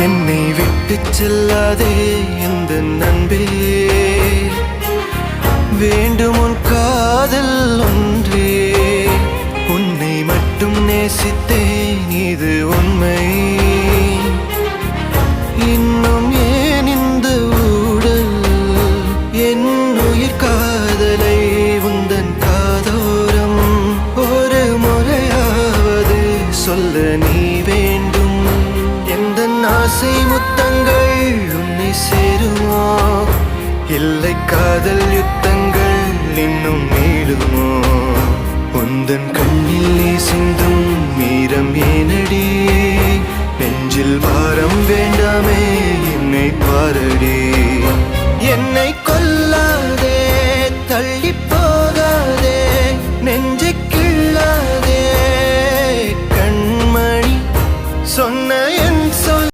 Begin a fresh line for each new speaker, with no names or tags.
என்னை விட்டு செல்லாதே இந்த நண்பே, வேண்டும் உன் காதல் ஒன்றே. உன்னை மட்டும் நேசித்தேன் இது உண்மை. இன்னும் ஏன் இந்த ஊடல் என் உயிர் காதலை உந்தன் காதோரம் ஒரு முறையாவது சொல்ல நீ வேண்டும். எந்த ஆசை முத்தங்கள் உன்னை சேருமோ, இல்லை காதல் யுத்தங்கள் இன்னும் நீளுமோ. உந்தன் கண்ணில் நீ சிந்தும் மீரம் ஏனடி, நெஞ்சில் பாரம் வேண்டாமே என்னை பாரடி. என்னை